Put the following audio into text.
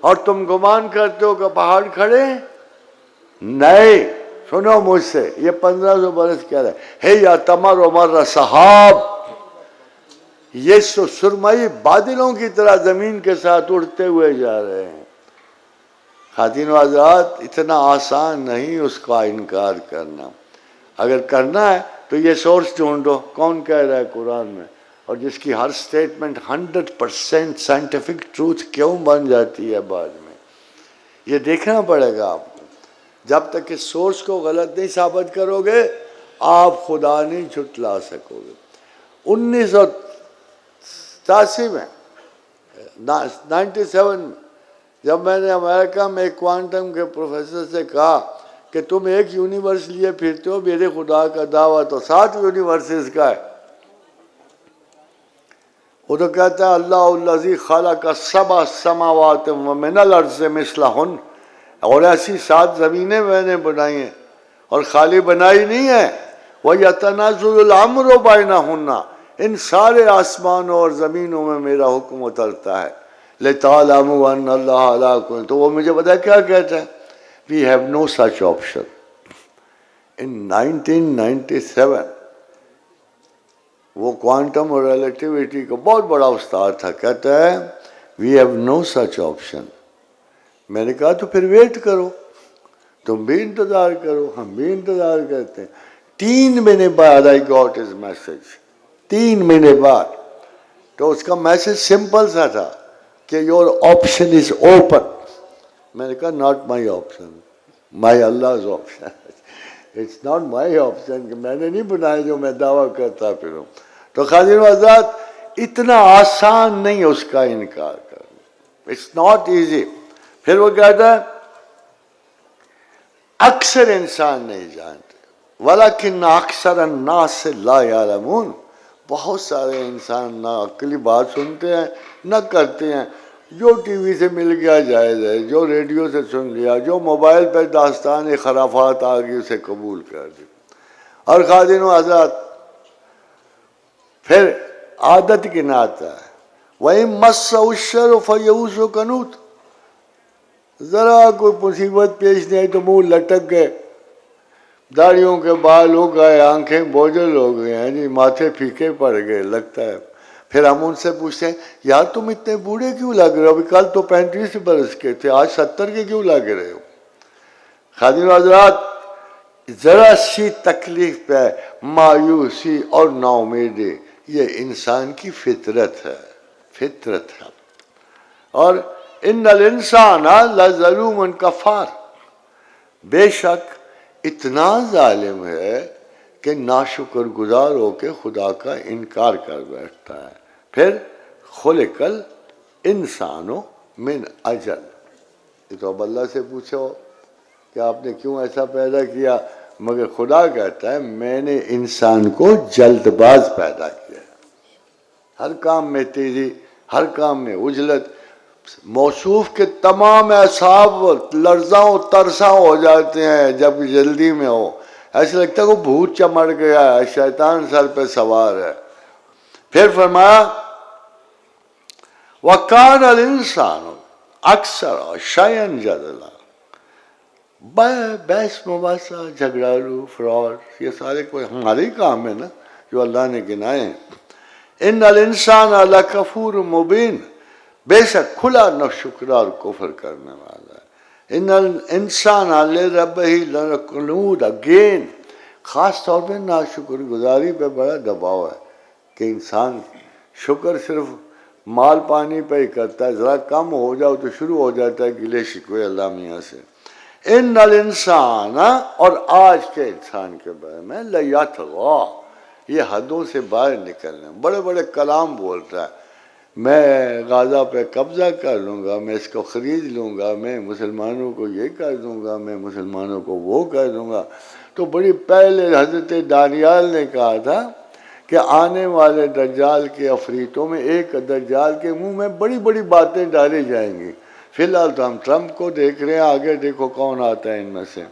اور تم گمان کرتے ہو کہ پہاڑ کھڑے ہیں؟ نہیں، سنو مجھ سے، یہ 1500 برس کہہ رہے ہے یا تمر و مر صحاب، یہ سرمئی بادلوں کی طرح زمین کے ساتھ اڑتے ہوئے جا رہے ہیں۔ خواتین و حضرات، اتنا آسان نہیں اس کا انکار کرنا۔ اگر کرنا ہے تو یہ سورس ڈھونڈو، کون کہہ رہا ہے قرآن میں، اور جس کی ہر سٹیٹمنٹ 100% سائنٹیفک ٹروتھ کیوں بن جاتی ہے بعد میں، یہ دیکھنا پڑے گا آپ کو۔ جب تک کہ سورس کو غلط نہیں ثابت کرو گے آپ خدا نہیں جھٹلا سکو گے۔ 1987 میں 97 میں جب میں نے امریکہ میں ایک کوانٹم کے پروفیسر سے کہا کہ تم ایک یونیورس لیے پھرتے ہو، میرے خدا کا دعویٰ تو 7 یونیورسز کا ہے۔ وہ تو کہتا ہے اللہ الذی خلق 7 سماوات ومن الارض مثلہن، اور ایسی 7 زمینیں میں نے بنائی ہیں، اور خالی بنائی نہیں ہے، وَيَتَنَزَّلُ الْأَمْرُ بَيْنَهُنَّ، ان سارے آسمانوں اور زمینوں میں میرا حکم اترتا ہے، لِتَعْلَمُوا أَنَّ اللَّهَ عَلَىٰ كُلِّ، تو وہ مجھے بتا کیا کہتا ہے، we have no such option۔ in 1997 وہ کوانٹم اور ریلیٹیوٹی کا بہت بڑا استاد تھا، کہتا ہے we have no such option۔ میں نے کہا تو پھر ویٹ کرو، تم بھی انتظار کرو، ہم بھی انتظار کرتے ہیں۔ 3 مہینے بعد I got his message، 3 مہینے بعد۔ تو اس کا میسج سمپل سا تھا کہ your option is open۔ میں نے کہا not my option، my Allah's option۔ it's not my option کہ میں نے نہیں بنایا جو میں دعویٰ کرتا پھروں۔ تو خواتین و حضرات، اتنا آسان نہیں اس کا انکار کرنا، it's not easy۔ پھر وہ کہتا ہے اکثر انسان نہیں جانتے، وَلَكِنَّ أَكْثَرَ النَّاسِ لَا يَعْلَمُونَ، بہت سارے انسان نہ عقلی بات سنتے ہیں نہ کرتے ہیں، جو ٹی وی سے مل گیا جائز ہے، جو ریڈیو سے سن لیا، جو موبائل پہ داستان خرافات آ گئی اسے قبول کر دی۔ اور خواتین و حضرات، پھر عادت کی ناتا ہے وَإِن مَسَّهُ الشَّرُّ فَيَئُوسٌ قَنُوطٌ، ذرا کوئی مصیبت پیش نہیں آئی تو منہ لٹک گئے، داڑھیوں کے بال ہو گئے، آنکھیں بوجھل ہو گئے ہیں جی، ماتھے پھیکے پڑ گئے لگتا ہے۔ پھر ہم ان سے پوچھتے ہیں یار تم اتنے بوڑھے کیوں لگ رہے ہو، ابھی کل تو 35 برس کے تھے، آج 70 کے کیوں لگ رہے ہو؟ خواتین و حضرات، ذرا سی تکلیف پہ مایوسی اور نا امیدی یہ انسان کی فطرت ہے، فطرت ہے۔ اور ان الانسان لظلوم کفار، بے شک اتنا ظالم ہے کہ ناشکر گزار ہو کے خدا کا انکار کر بیٹھتا ہے۔ پھر خلق الانسان من اجل، یہ تو اب اللہ سے پوچھو کہ آپ نے کیوں ایسا پیدا کیا، مگر خدا کہتا ہے میں نے انسان کو جلد باز پیدا کیا، ہر کام میں تیزی، ہر کام میں عجلت۔ موصوف کے تمام اعصاب لرزاں و ترساں ہو جاتے ہیں جب جلدی میں ہو، ایسا لگتا ہے وہ بھوت چمڑ گیا ہے، شیطان سر پہ سوار ہے۔ پھر فرمایا وَكَانَ الْإِنسَانُ أَكْثَرَ شَيْئًا جَدَلًا، بحث مباحثہ، جھگڑالو، فراڈ، یہ سارے کوئی ہمارے ہی کام ہے نا جو اللہ نے گنائے ہیں۔ ان الانسان لکفور مبین، بے شک کھلا ناشکر اور کفر کرنے والا ہے۔ ان الانسان لربہ لکنود، اگین خاص طور پہ ناشکر گزاری پہ بڑا دباؤ ہے کہ انسان شکر صرف مال پانی پہ ہی کرتا ہے، ذرا کم ہو جاؤ تو شروع ہو جاتا ہے گلے شکوے اللہ میاں سے۔ ان الانسان، اور آج کے انسان کے بارے میں لیطغی، یہ حدوں سے باہر نکلنے، بڑے بڑے کلام بولتا ہے، میں غزہ پہ قبضہ کر لوں گا، میں اس کو خرید لوں گا، میں مسلمانوں کو یہ کر دوں گا، میں مسلمانوں کو وہ کر دوں گا۔ تو بڑی پہلے حضرت دانیال نے کہا تھا کہ آنے والے دجال کے عفریتوں میں ایک دجال کے منہ میں بڑی بڑی باتیں ڈالی جائیں گی۔ فی الحال تو ہم ٹرمپ کو دیکھ رہے ہیں، آگے دیکھو کون آتا ہے ان میں سے۔